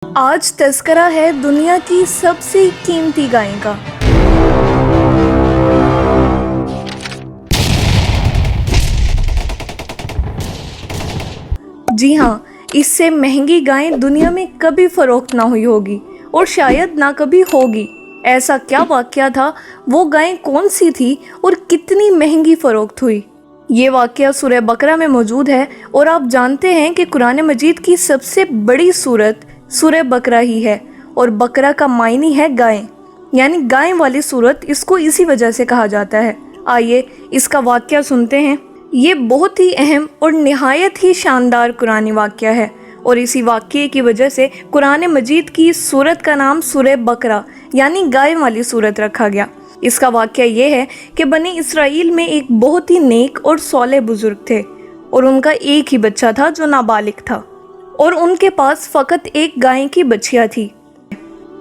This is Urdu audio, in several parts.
آج تذکرہ ہے دنیا کی سب سے قیمتی گائے کا۔ جی ہاں، اس سے مہنگی گائیں دنیا میں کبھی فروخت نہ ہوئی ہوگی اور شاید نہ کبھی ہوگی۔ ایسا کیا واقعہ تھا، وہ گائیں کون سی تھی اور کتنی مہنگی فروخت ہوئی؟ یہ واقعہ سورہ بقرہ میں موجود ہے، اور آپ جانتے ہیں کہ قرآن مجید کی سب سے بڑی سورت سورہ بقرہ ہی ہے، اور بقرہ کا معنی ہے گائیں، یعنی گائیں والی سورت اس کو اسی وجہ سے کہا جاتا ہے۔ آئیے اس کا واقعہ سنتے ہیں۔ یہ بہت ہی اہم اور نہایت ہی شاندار قرآنی واقعہ ہے، اور اسی واقعے کی وجہ سے قرآن مجید کی سورت کا نام سورہ بقرہ یعنی گائیں والی سورت رکھا گیا۔ اس کا واقعہ یہ ہے کہ بنی اسرائیل میں ایک بہت ہی نیک اور صالح بزرگ تھے، اور ان کا ایک ہی بچہ تھا جو نابالغ تھا، اور ان کے پاس فقط ایک گائے کی بچیا تھی۔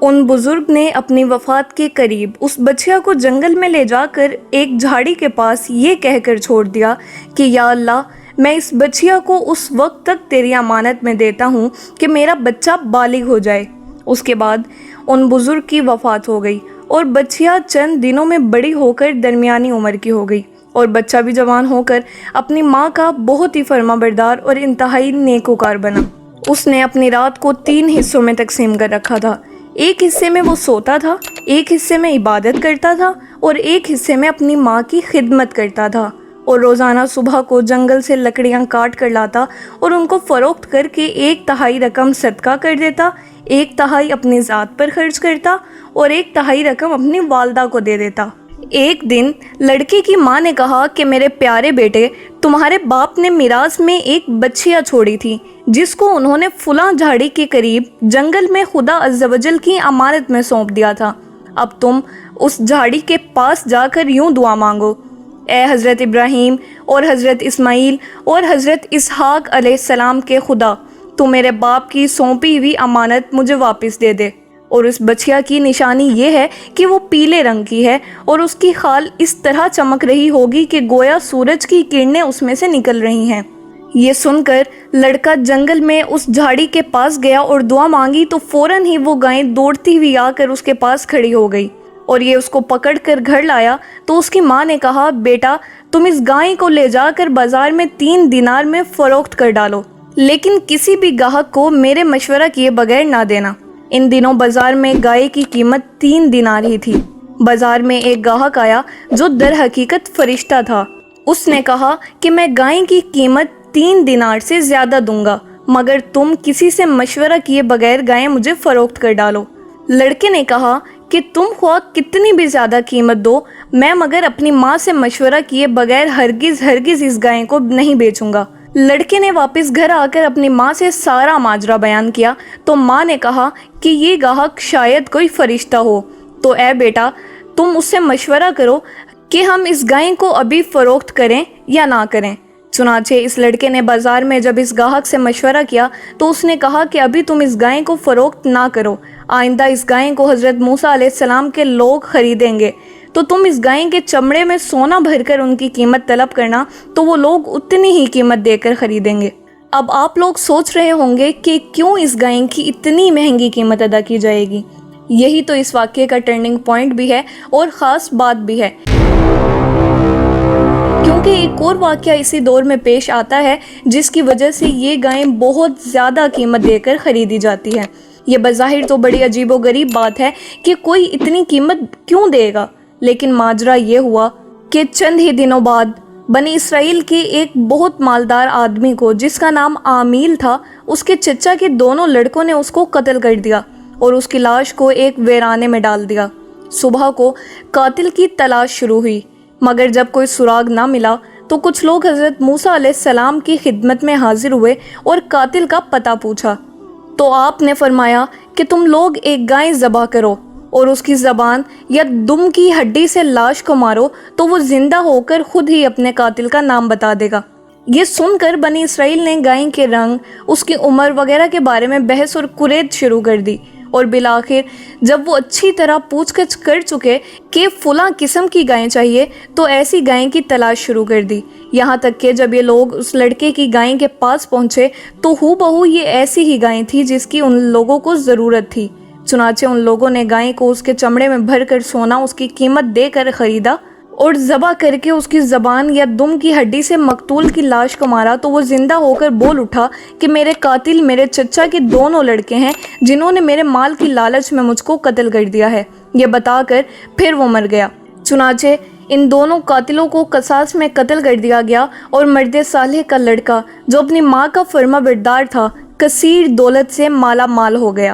ان بزرگ نے اپنی وفات کے قریب اس بچیا کو جنگل میں لے جا کر ایک جھاڑی کے پاس یہ کہہ کر چھوڑ دیا کہ یا اللہ، میں اس بچیا کو اس وقت تک تیری امانت میں دیتا ہوں کہ میرا بچہ بالغ ہو جائے۔ اس کے بعد ان بزرگ کی وفات ہو گئی، اور بچیا چند دنوں میں بڑی ہو کر درمیانی عمر کی ہو گئی، اور بچہ بھی جوان ہو کر اپنی ماں کا بہت ہی فرما بردار اور انتہائی نیکوکار بنا۔ اس نے اپنی رات کو 3 حصوں میں تقسیم کر رکھا تھا۔ ایک حصے میں وہ سوتا تھا، ایک حصے میں عبادت کرتا تھا، اور ایک حصے میں اپنی ماں کی خدمت کرتا تھا، اور روزانہ صبح کو جنگل سے لکڑیاں کاٹ کر لاتا اور ان کو فروخت کر کے 1/3 رقم صدقہ کر دیتا، 1/3 اپنی ذات پر خرچ کرتا، اور 1/3 رقم اپنی والدہ کو دے دیتا۔ ایک دن لڑکے کی ماں نے کہا کہ میرے پیارے بیٹے، تمہارے باپ نے میراث میں ایک بچیا چھوڑی تھی جس کو انہوں نے فلاں جھاڑی کے قریب جنگل میں خدا عز و جل کی امانت میں سونپ دیا تھا۔ اب تم اس جھاڑی کے پاس جا کر یوں دعا مانگو، اے حضرت ابراہیم اور حضرت اسماعیل اور حضرت اسحاق علیہ السلام کے خدا، تو میرے باپ کی سونپی ہوئی امانت مجھے واپس دے دے۔ اور اس بچیا کی نشانی یہ ہے کہ وہ پیلے رنگ کی ہے، اور اس کی خال اس طرح چمک رہی ہوگی کہ گویا سورج کی کرنیں اس میں سے نکل رہی ہیں۔ یہ سن کر لڑکا جنگل میں اس جھاڑی کے پاس گیا اور دعا مانگی، تو فوراً ہی وہ گائیں دوڑتی ہوئی آ کر اس کے پاس کھڑی ہو گئی، اور یہ اس کو پکڑ کر گھر لایا۔ تو اس کی ماں نے کہا، بیٹا، تم اس گائیں کو لے جا کر بازار میں 3 دینار میں فروخت کر ڈالو، لیکن کسی بھی گاہک کو میرے مشورہ کیے بغیر نہ دینا۔ ان دنوں بازار میں گائے کی قیمت 3 دینار ہی تھی۔ بازار میں ایک گاہک آیا جو در حقیقت فرشتہ تھا۔ اس نے کہا کہ میں گائے کی قیمت 3 دینار سے زیادہ دوں گا، مگر تم کسی سے مشورہ کیے بغیر گائیں مجھے فروخت کر ڈالو۔ لڑکے نے کہا کہ تم خواہ کتنی بھی زیادہ قیمت دو، میں مگر اپنی ماں سے مشورہ کیے بغیر ہرگز اس گائے کو نہیں بیچوں گا۔ لڑکے نے واپس گھر آ کر اپنی ماں سے سارا ماجرا بیان کیا، تو ماں نے کہا کہ یہ گاہک شاید کوئی فرشتہ ہو، تو اے بیٹا، تم اس سے مشورہ کرو کہ ہم اس گائے کو ابھی فروخت کریں یا نہ کریں۔ چنانچہ اس لڑکے نے بازار میں جب اس گاہک سے مشورہ کیا تو اس نے کہا کہ ابھی تم اس گائے کو فروخت نہ کرو، آئندہ اس گائے کو حضرت موسیٰ علیہ السلام کے لوگ خریدیں گے، تو تم اس گائے کے چمڑے میں سونا بھر کر ان کی قیمت طلب کرنا، تو وہ لوگ اتنی ہی قیمت دے کر خریدیں گے۔ اب آپ لوگ سوچ رہے ہوں گے کہ کیوں اس گائے کی اتنی مہنگی قیمت ادا کی جائے گی؟ یہی تو اس واقعے کا ٹرننگ پوائنٹ بھی ہے اور خاص بات بھی ہے، کیونکہ ایک اور واقعہ اسی دور میں پیش آتا ہے جس کی وجہ سے یہ گائیں بہت زیادہ قیمت دے کر خریدی جاتی ہے۔ یہ بظاہر تو بڑی عجیب و غریب بات ہے کہ کوئی اتنی قیمت کیوں دے گا، لیکن ماجرا یہ ہوا کہ چند ہی دنوں بعد بنی اسرائیل کے ایک بہت مالدار آدمی کو، جس کا نام عامیل تھا، اس کے چچا کے دونوں لڑکوں نے اس کو قتل کر دیا اور اس کی لاش کو ایک ویرانے میں ڈال دیا۔ صبح کو قاتل کی تلاش شروع ہوئی، مگر جب کوئی سراغ نہ ملا تو کچھ لوگ حضرت موسیٰ علیہ السلام کی خدمت میں حاضر ہوئے اور قاتل کا پتہ پوچھا، تو آپ نے فرمایا کہ تم لوگ ایک گائے ذبح کرو اور اس کی زبان یا دم کی ہڈی سے لاش کو مارو، تو وہ زندہ ہو کر خود ہی اپنے قاتل کا نام بتا دے گا۔ یہ سن کر بنی اسرائیل نے گائے کے رنگ، اس کی عمر وغیرہ کے بارے میں بحث اور قرید شروع کر دی، اور بالآخر جب وہ اچھی طرح پوچھ گچھ کر چکے کہ فلاں قسم کی گائیں چاہیے تو ایسی گائیں کی تلاش شروع کر دی، یہاں تک کہ جب یہ لوگ اس لڑکے کی گائیں کے پاس پہنچے تو ہو بہو یہ ایسی ہی گائیں تھی جس کی ان لوگوں کو ضرورت تھی۔ چنانچہ ان لوگوں نے گائیں کو اس کے چمڑے میں بھر کر سونا اس کی قیمت دے کر خریدا اور ذبح کر کے اس کی زبان یا دم کی ہڈی سے مقتول کی لاش کو مارا تو وہ زندہ ہو کر بول اٹھا کہ میرے قاتل میرے چچا کے دونوں لڑکے ہیں جنہوں نے میرے مال کی لالچ میں مجھ کو قتل کر دیا ہے۔ یہ بتا کر پھر وہ مر گیا۔ چنانچہ ان دونوں قاتلوں کو قصاص میں قتل کر دیا گیا اور مرد صالح کا لڑکا جو اپنی ماں کا فرما بردار تھا کثیر دولت سے مالا مال ہو گیا۔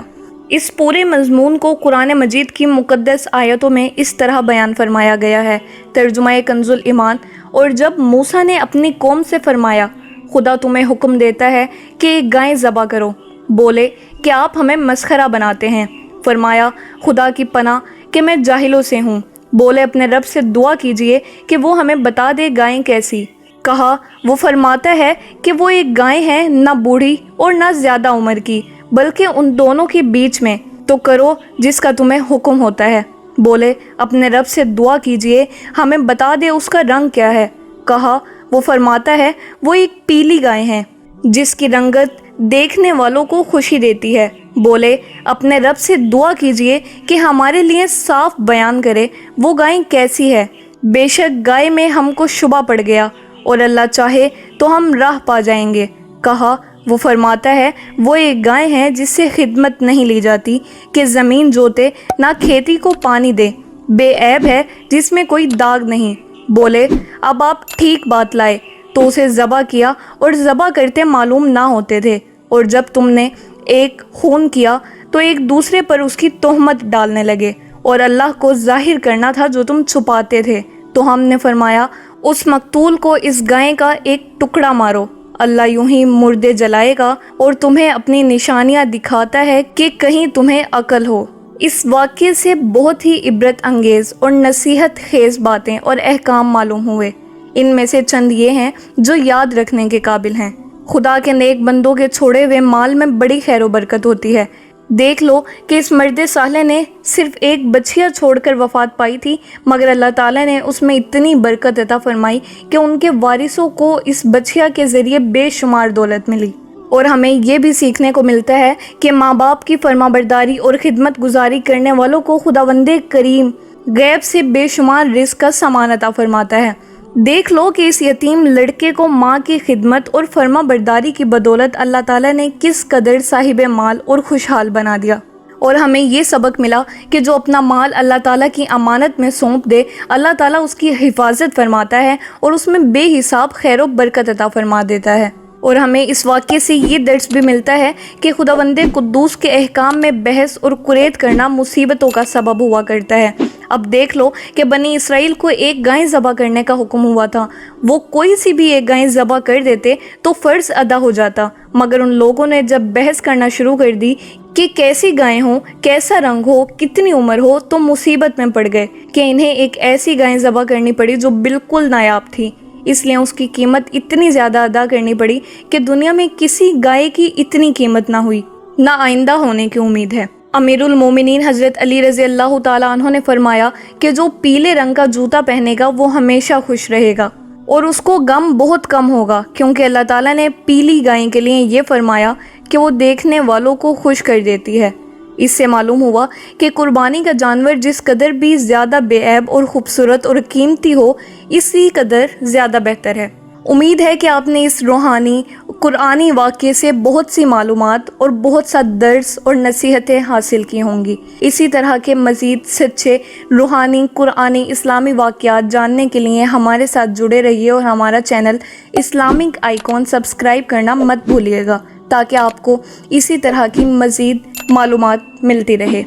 اس پورے مضمون کو قرآن مجید کی مقدس آیتوں میں اس طرح بیان فرمایا گیا ہے۔ ترجمہ کنز الایمان۔ اور جب موسیٰ نے اپنی قوم سے فرمایا خدا تمہیں حکم دیتا ہے کہ گائیں ذبح کرو، بولے کہ آپ ہمیں مسخرہ بناتے ہیں۔ فرمایا خدا کی پناہ کہ میں جاہلوں سے ہوں۔ بولے اپنے رب سے دعا کیجئے کہ وہ ہمیں بتا دے گائیں کیسی۔ کہا وہ فرماتا ہے کہ وہ ایک گائیں ہے نہ بوڑھی اور نہ زیادہ عمر کی بلکہ ان دونوں کے بیچ میں، تو کرو جس کا تمہیں حکم ہوتا ہے۔ بولے اپنے رب سے دعا کیجئے ہمیں بتا دے اس کا رنگ کیا ہے۔ کہا وہ فرماتا ہے وہ ایک پیلی گائے ہے جس کی رنگت دیکھنے والوں کو خوشی دیتی ہے۔ بولے اپنے رب سے دعا کیجئے کہ ہمارے لیے صاف بیان کرے وہ گائیں کیسی ہے، بے شک گائے میں ہم کو شبہ پڑ گیا اور اللہ چاہے تو ہم راہ پا جائیں گے۔ کہا وہ فرماتا ہے وہ ایک گائے ہے جس سے خدمت نہیں لی جاتی کہ زمین جوتے نہ کھیتی کو پانی دے، بے عیب ہے جس میں کوئی داغ نہیں۔ بولے اب آپ ٹھیک بات لائے تو اسے ذبح کیا اور ذبح کرتے معلوم نہ ہوتے تھے، اور جب تم نے ایک خون کیا تو ایک دوسرے پر اس کی تہمت ڈالنے لگے اور اللہ کو ظاہر کرنا تھا جو تم چھپاتے تھے۔ تو ہم نے فرمایا اس مقتول کو اس گائے کا ایک ٹکڑا مارو، اللہ یوں ہی مردے جلائے گا اور تمہیں اپنی نشانیاں دکھاتا ہے کہ کہیں تمہیں عقل ہو۔ اس واقعے سے بہت ہی عبرت انگیز اور نصیحت خیز باتیں اور احکام معلوم ہوئے۔ ان میں سے چند یہ ہیں جو یاد رکھنے کے قابل ہیں۔ خدا کے نیک بندوں کے چھوڑے ہوئے مال میں بڑی خیر و برکت ہوتی ہے۔ دیکھ لو کہ اس مرد صالح نے صرف ایک بچھیا چھوڑ کر وفات پائی تھی، مگر اللہ تعالیٰ نے اس میں اتنی برکت عطا فرمائی کہ ان کے وارثوں کو اس بچھیا کے ذریعے بے شمار دولت ملی۔ اور ہمیں یہ بھی سیکھنے کو ملتا ہے کہ ماں باپ کی فرما برداری اور خدمت گزاری کرنے والوں کو خداوند کریم غیب سے بے شمار رزق کا سامان عطا فرماتا ہے۔ دیکھ لو کہ اس یتیم لڑکے کو ماں کی خدمت اور فرما برداری کی بدولت اللہ تعالیٰ نے کس قدر صاحب مال اور خوشحال بنا دیا۔ اور ہمیں یہ سبق ملا کہ جو اپنا مال اللہ تعالیٰ کی امانت میں سونپ دے، اللہ تعالیٰ اس کی حفاظت فرماتا ہے اور اس میں بے حساب خیر و برکت عطا فرما دیتا ہے۔ اور ہمیں اس واقعے سے یہ درس بھی ملتا ہے کہ خداوند قدوس کے احکام میں بحث اور قریت کرنا مصیبتوں کا سبب ہوا کرتا ہے۔ اب دیکھ لو کہ بنی اسرائیل کو ایک گائے ذبح کرنے کا حکم ہوا تھا، وہ کوئی سی بھی ایک گائے ذبح کر دیتے تو فرض ادا ہو جاتا، مگر ان لوگوں نے جب بحث کرنا شروع کر دی کہ کیسی گائیں ہوں، کیسا رنگ ہو، کتنی عمر ہو، تو مصیبت میں پڑ گئے کہ انہیں ایک ایسی گائے ذبح کرنی پڑی جو بالکل نایاب تھی، اس لیے اس کی قیمت اتنی زیادہ ادا کرنی پڑی کہ دنیا میں کسی گائے کی اتنی قیمت نہ ہوئی، نہ آئندہ ہونے کی امید ہے۔ امیر المومنین حضرت علی رضی اللہ تعالیٰ عنہ نے فرمایا کہ جو پیلے رنگ کا جوتا پہنے گا وہ ہمیشہ خوش رہے گا اور اس کو غم بہت کم ہوگا، کیونکہ اللہ تعالیٰ نے پیلی گائیں کے لیے یہ فرمایا کہ وہ دیکھنے والوں کو خوش کر دیتی ہے۔ اس سے معلوم ہوا کہ قربانی کا جانور جس قدر بھی زیادہ بے عیب اور خوبصورت اور قیمتی ہو، اسی قدر زیادہ بہتر ہے۔ امید ہے کہ آپ نے اس روحانی قرآنی واقعے سے بہت سی معلومات اور بہت سا درس اور نصیحتیں حاصل کی ہوں گی۔ اسی طرح کے مزید سچے روحانی قرآنی اسلامی واقعات جاننے کے لیے ہمارے ساتھ جڑے رہیے اور ہمارا چینل اسلامک آئیکن سبسکرائب کرنا مت بھولیے گا تاکہ آپ کو اسی طرح کی مزید معلومات ملتی رہے۔